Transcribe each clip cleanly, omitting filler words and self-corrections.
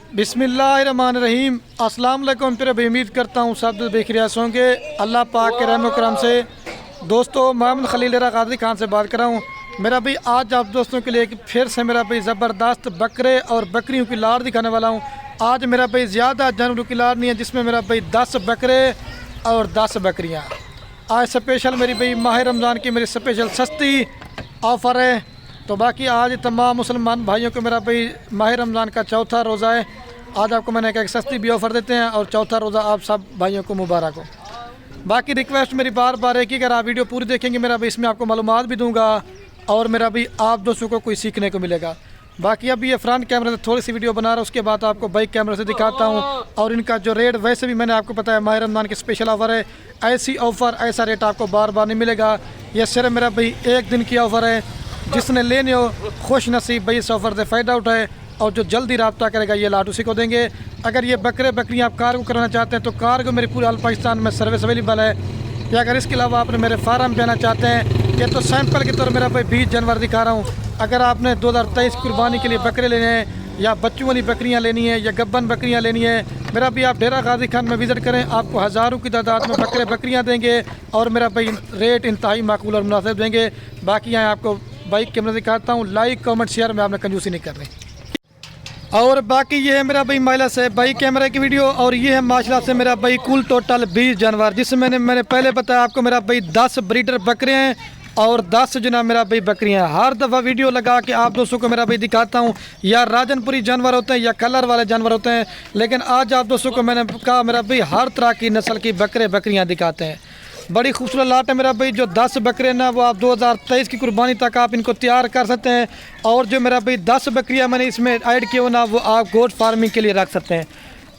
बिस्मिल्लाहिर्रहमानिर्रहीम। अस्सलाम वालेकुम। फिर अभी उम्मीद करता हूँ सब बेखिरियात होंगे अल्लाह पाक के रहम करम से। दोस्तों, मोहम्मद खलील कादरी खान से बात कर रहा हूँ। मेरा भाई आज आप दोस्तों के लिए फिर से मेरा भाई ज़बरदस्त बकरे और बकरियों की लाड़ दिखाने वाला हूँ। आज मेरा भाई ज़्यादा जानवरों की लाड़ नहीं है, जिसमें मेरा भाई 10 बकरे और 10 बकरियाँ। आज स्पेशल मेरी भाई माह रमज़ान की मेरी स्पेशल सस्ती ऑफ़र है। तो बाकी आज तमाम मुसलमान भाइयों को मेरा भाई माह रमज़ान का चौथा रोज़ा है। आज आपको मैंने कहा सस्ती भी ऑफ़र देते हैं और चौथा रोज़ा आप सब भाइयों को मुबारक हो। बाकी रिक्वेस्ट मेरी बार बार है कि अगर आप वीडियो पूरी देखेंगे मेरा भाई इसमें आपको मालूमात भी दूंगा और मेरा भाई आप दोस्तों को कोई सीखने को मिलेगा। बाकी अभी ये फ्रंट कैमरे से थोड़ी सी वीडियो बना रहा हूँ, उसके बाद आपको बाइक कैमरे से दिखाता हूँ। और इनका जो रेट वैसे भी मैंने आपको पता है माह रमज़ान की स्पेशल ऑफ़र है। ऐसी ऑफ़र ऐसा रेट आपको बार बार नहीं मिलेगा। ये सिर्फ मेरा भाई एक दिन की ऑफ़र है। जिसने लेने हो खुश नसीब भाई इस ऑफ़र से फ़ायदा उठाए और जो जल्दी रब्ता करेगा ये लाट उसी को देंगे। अगर ये बकरे बकरियाँ आप कार्गो कराना चाहते हैं तो कार्गो मेरी पूरे ऑल पाकिस्तान में सर्विस अवेलेबल है। या अगर इसके अलावा आपने मेरे फार्म पे आना चाहते हैं, ये तो सैंपल के तौर मेरा भाई 20 जनवरी दिखा रहा हूँ। अगर आपने 2023 कुर्बानी के लिए बकरे लेने हैं या बच्चों वाली बकरियाँ लेनी है या गब्बन बकरियाँ लेनी है, मेरा भी आप डेरा गाजी खान में विज़िट करें। आपको हज़ारों की तादाद में बकरे बकरियाँ देंगे और मेरा भाई रेट इंतहाई माकूल और मुनासिब देंगे। बाकी यहाँ आपको बाइक कैमरा दिखाता हूँ। लाइक कमेंट शेयर में आपने कंजूसी नहीं करनी। और बाकी ये है मेरा भाई महिला से बाइक कैमरे की वीडियो और ये है माशाल्लाह से मेरा भाई कुल टोटल 20 जानवर, जिसमें मैंने पहले बताया आपको मेरा भाई 10 ब्रीडर बकरे हैं और 10 जो ना मेरा भाई बकरियाँ। हर दफ़ा वीडियो लगा के आप दोस्तों को मेरा भाई दिखाता हूँ या राजनपुरी जानवर होते हैं या कलर वाले जानवर होते हैं, लेकिन आज आप दोस्तों को मैंने कहा मेरा भाई हर तरह की नस्ल की बकरे बकरियाँ दिखाते हैं। बड़ी खूबसूरत लाट है मेरा भाई। जो 10 बकरे ना वो आप 2023 की कुर्बानी तक आप इनको तैयार कर सकते हैं। और जो मेरा भाई 10 बकरियां मैंने इसमें ऐड किए हो ना वो आप गोट फार्मिंग के लिए रख सकते हैं।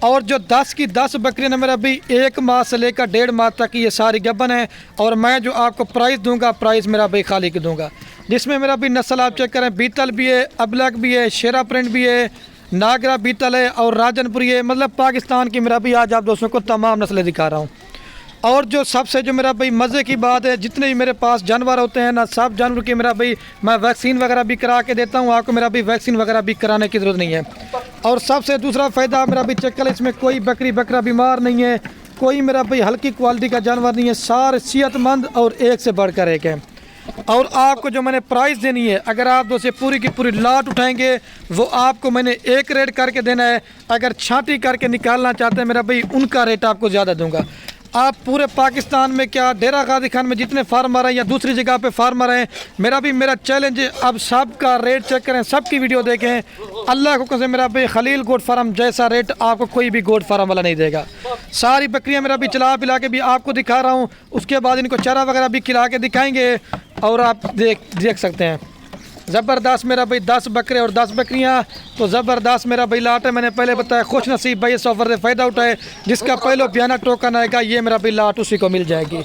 और जो 10 की 10 बकरियां ना मेरा भाई 1 माह से लेकर 1.5 माह तक की ये सारी गब्बन है। और मैं जो आपको प्राइस दूंगा प्राइस मेरा भाई खाली के दूंगा, जिसमें मेरा भाई नस्ल आप चेक करें, बीतल भी है, अबलक भी है, शेरा प्रिंट भी है, नागरा बीतल है और राजनपुरी है। मतलब पाकिस्तान की मेरा भाई आज आप दोस्तों को तमाम नस्लें दिखा रहा हूँ। और जो सबसे जो मेरा भाई मज़े की बात है, जितने भी मेरे पास जानवर होते हैं ना सब जानवर की मेरा भाई मैं वैक्सीन वगैरह भी करा के देता हूँ। आपको मेरा भाई वैक्सीन वगैरह भी कराने की ज़रूरत नहीं है। और सबसे दूसरा फ़ायदा मेरा भाई चेक कर, इसमें कोई बकरी बकरा बीमार नहीं है, कोई मेरा भाई हल्की क्वालिटी का जानवर नहीं है, सारे सेहतमंद और एक से बढ़कर एक है। और आपको जो मैंने प्राइस देनी है, अगर आप दोस्त पूरी की पूरी लाट उठाएंगे वो आपको मैंने एक रेट करके देना है। अगर छांटी करके निकालना चाहते हैं मेरा भाई उनका रेट आपको ज़्यादा दूंगा। आप पूरे पाकिस्तान में क्या डेरा गाजी खान में जितने फार्मर हैं या दूसरी जगह पे फार्मर हैं, मेरा चैलेंज है अब सबका रेट चेक करें, सबकी वीडियो देखें। अल्लाह को कसम मेरा भाई खलील गोट फार्म जैसा रेट आपको कोई भी गोट फार्म वाला नहीं देगा। सारी बकरियां मेरा भी चला पिला के भी आपको दिखा रहा हूँ, उसके बाद इनको चारा वगैरह भी खिला के दिखाएंगे और आप देख सकते हैं। ज़बरदस्त मेरा भाई 10 बकरे और 10 बकरियाँ, तो ज़बरदस्त मेरा भाई लाट है। मैंने पहले बताया खुश नसीब भाई इस ऑफ़र से फ़ायदा उठाए, जिसका पहले बयाना टोकन आएगा ये मेरा भाई लाट उसी को मिल जाएगी।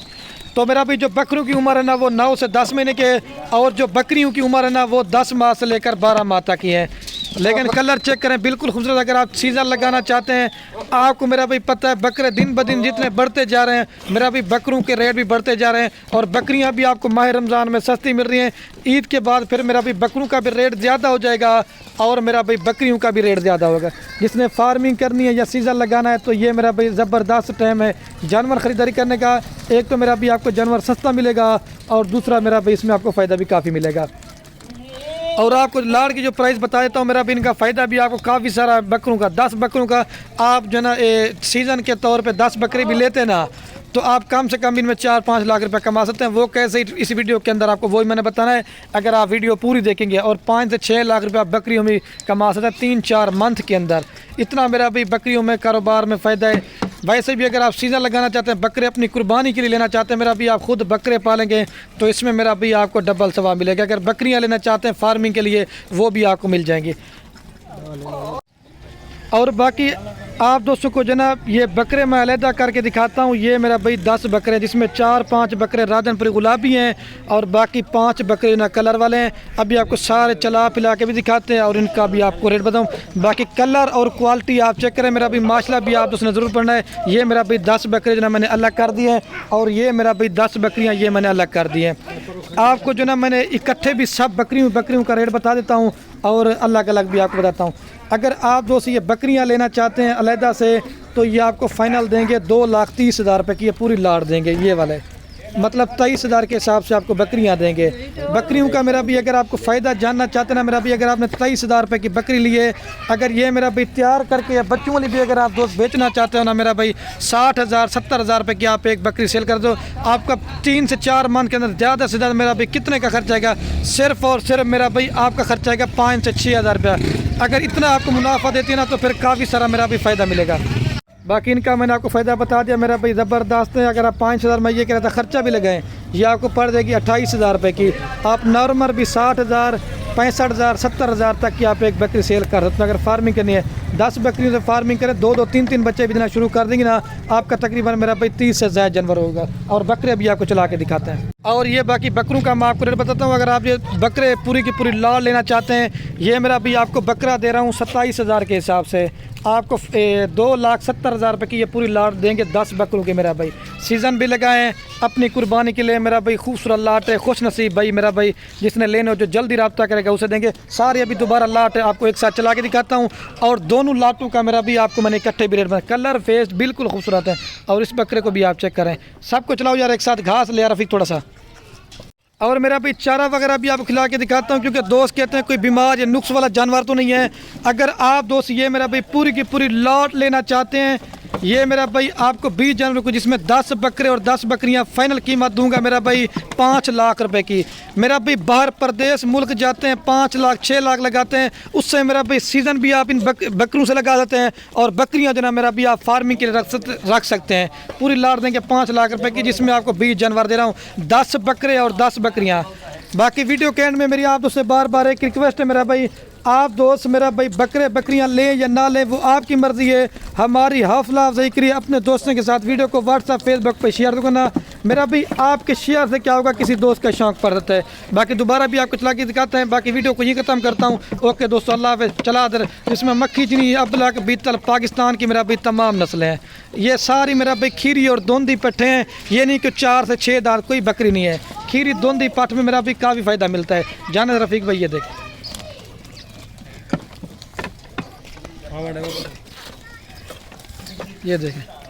तो मेरा भाई जो बकरों की उम्र है ना वो 9 से 10 महीने के और जो बकरियों की उम्र है ना वो 10 माह से लेकर 12 माह तक की है। लेकिन कलर चेक करें बिल्कुल खूबसूरत। अगर आप सीज़न लगाना चाहते हैं, आपको मेरा भाई पता है बकरे दिन ब दिन जितने बढ़ते जा रहे हैं मेरा भी बकरों के रेट भी बढ़ते जा रहे हैं और बकरियां भी आपको माह रमज़ान में सस्ती मिल रही हैं। ईद के बाद फिर मेरा भी बकरों का भी रेट ज़्यादा हो जाएगा और मेरा भाई बकरियों का भी रेट ज़्यादा होगा। जिसने फार्मिंग करनी है या सीज़न लगाना है तो ये मेरा भाई ज़बरदस्त टाइम है जानवर ख़रीदारी करने का। एक तो मेरा भी आपको जानवर सस्ता मिलेगा और दूसरा मेरा भाई इसमें आपको फ़ायदा भी काफ़ी मिलेगा। और आपको लाड़ की जो प्राइस बता देता हूँ मेरा भी इनका फ़ायदा भी आपको काफ़ी सारा बकरों का 10 बकरों का आप जो ना सीज़न के तौर पे 10 बकरे भी लेते ना तो आप कम से कम इनमें 4-5 लाख रुपए कमा सकते हैं। वो कैसे इस वीडियो के अंदर आपको वही मैंने बताना है। अगर आप वीडियो पूरी देखेंगे और 5 से 6 लाख रुपये आप बकरियों में कमा सकते हैं 3-4 मंथ के अंदर। इतना मेरा भी बकरियों में कारोबार में फ़ायदा है। वैसे भी अगर आप सीज़न लगाना चाहते हैं, बकरे अपनी कुर्बानी के लिए लेना चाहते हैं, मेरा भी आप खुद बकरे पालेंगे तो इसमें मेरा भी आपको डबल सवाब मिलेगा। अगर बकरियां लेना चाहते हैं फार्मिंग के लिए वो भी आपको मिल जाएंगी। और बाकी आप दोस्तों को जनाब ये बकरे मैं अलहदा करके दिखाता हूँ। ये मेरा भाई 10 बकरे जिसमें 4-5 बकरे राजनपुरी गुलाबी हैं और बाकी 5 बकरे ना कलर वाले हैं। अभी आपको सारे चला पिला के भी दिखाते हैं और इनका भी आपको रेट बताऊँ। बाकी कलर और क्वालिटी आप चेक करें मेरा भी माशाल्लाह भी आप दोस्तों ज़रूर पढ़ना है। ये मेरा भाई 10 बकरे जो ना मैंने अलग कर दिए हैं और ये मेरा भाई 10 बकरियाँ ये मैंने अलग कर दी हैं। आपको जो ना मैंने इकट्ठे भी सब बकरियों का रेट बता देता हूँ। और अलग अलग भी आपको बताता हूँ। अगर आप दोस्त ये बकरियाँ लेना चाहते हैं अलहदा से तो ये आपको फ़ाइनल देंगे 2,30,000 रुपये की, ये पूरी लाट देंगे ये वाले, मतलब 23,000 के हिसाब से आपको बकरियां देंगे। बकरियों का मेरा भी अगर आपको फ़ायदा जानना चाहते हैं ना मेरा भी, अगर आपने 23,000 रुपये की बकरी लिए, अगर ये मेरा भाई तैयार करके या बच्चों वाली भी अगर आप दोस्त बेचना चाहते हो ना मेरा भाई 60,000 70,000 रुपये की आप एक बकरी सेल कर दो, आपका 3 से 4 मंथ के अंदर ज़्यादा से ज़्यादा मेरा भाई कितने का खर्चा आएगा, सिर्फ और सिर्फ मेरा भाई आपका खर्चा आएगा 5 से 6,000 रुपया। अगर इतना आपको मुनाफा देती है ना तो फिर काफ़ी सारा मेरा भी फ़ायदा मिलेगा। बाकी इनका मैंने आपको फ़ायदा बता दिया मेरा भाई ज़बरदस्त है। अगर आप 5,000 में ये कह रहा था ख़र्चा भी लगाएं, ये आपको पड़ जाएगी 28,000 रुपये की। आप नॉर्मल भी 60,000 65,000 70,000 तक की आप एक बकरी सेल कर सकते हैं। अगर फार्मिंग करनी है 10 बकरियों से फार्मिंग करें, 2-2 3-3 बच्चे भी देना शुरू कर देंगे ना, आपका तकरीबन मेरा भाई 30 से ज़्यादा जानवर होगा। और बकरे भी आपको चला के दिखाते हैं। और ये बाकी बकरों का मैं आपको रेट बताता हूँ। अगर आप ये बकरे पूरी की पूरी लाट लेना चाहते हैं, ये मेरा भी आपको बकरा दे रहा हूँ 27,000 के हिसाब से, आपको 2,70,000 रुपये की ये पूरी लाट देंगे 10 बकरों के मेरा भाई। सीज़न भी लगाएं अपनी कुर्बानी के लिए मेरा भाई, खूबसूरत लाट है, खुश नसीब भाई मेरा भाई, जिसने लेने हो जो जल्दी रब्ता करेगा उसे देंगे। सारे अभी दोबारा लाट है आपको एक साथ चला के दिखाता हूँ। और दोनों लाटों का मेरा भी आपको मैंने इकट्ठे भी रेट में, कलर फेस बिल्कुल खूबसूरत है। और इस बकरे को भी आप चेक करें, सबको चलाओ यार एक साथ, घास ले यार रफीक थोड़ा सा। और मेरा भी चारा वगैरह भी आपको खिला के दिखाता हूँ, क्योंकि दोस्त कहते हैं कोई बीमार या नुक्स वाला जानवर तो नहीं है। अगर आप दोस्त ये मेरा भाई पूरी की पूरी लॉट लेना चाहते हैं, ये मेरा भाई आपको 20 जानवर को, जिसमें 10 बकरे और 10 बकरियां, फाइनल कीमत दूंगा मेरा भाई 5 लाख रुपए की। मेरा भाई बाहर प्रदेश मुल्क जाते हैं 5 लाख 6 लाख लगाते हैं, उससे मेरा भाई सीज़न भी आप इन बकरों से लगा देते हैं। और बकरियां जो ना मेरा भी आप फार्मिंग के लिए रख सकते हैं। पूरी लाट देंगे 5 लाख रुपए की, जिसमें आपको 20 जानवर दे रहा हूँ, 10 बकरे और 10 बकरियाँ। बाकी वीडियो के एंड में मेरी आप दोस्तों बार बार एक रिक्वेस्ट है मेरा भाई, आप दोस्त मेरा भाई बकरे बकरियां लें या ना लें वो आपकी मर्ज़ी है। हमारी हौसला अफजाई करिए अपने दोस्तों के साथ, वीडियो को व्हाट्सएप फेसबुक पे शेयर करना मेरा भाई, आपके शेयर से क्या होगा, किसी दोस्त का शौक पड़ जाता है। बाकी दोबारा भी आपको चला के दिखाते हैं। बाकी वीडियो को ये ख़त्म करता हूँ। ओके दोस्तों, अल्लाह हाफ़िज़। चला दर इसमें मक्खी चीनी अब्दुल्ला के बीतल पाकिस्तान की मेरा भाई तमाम नस्लें हैं। ये सारी मेरा भाई खीरी और दोंदी पट्ठे हैं, ये नहीं कि 4 से 6 दांत कोई बकरी नहीं है। खीरी दोंदी पट्ठ में मेरा भी काफ़ी फ़ायदा मिलता है। जाने रफीक भाई ये देख, ये देखें।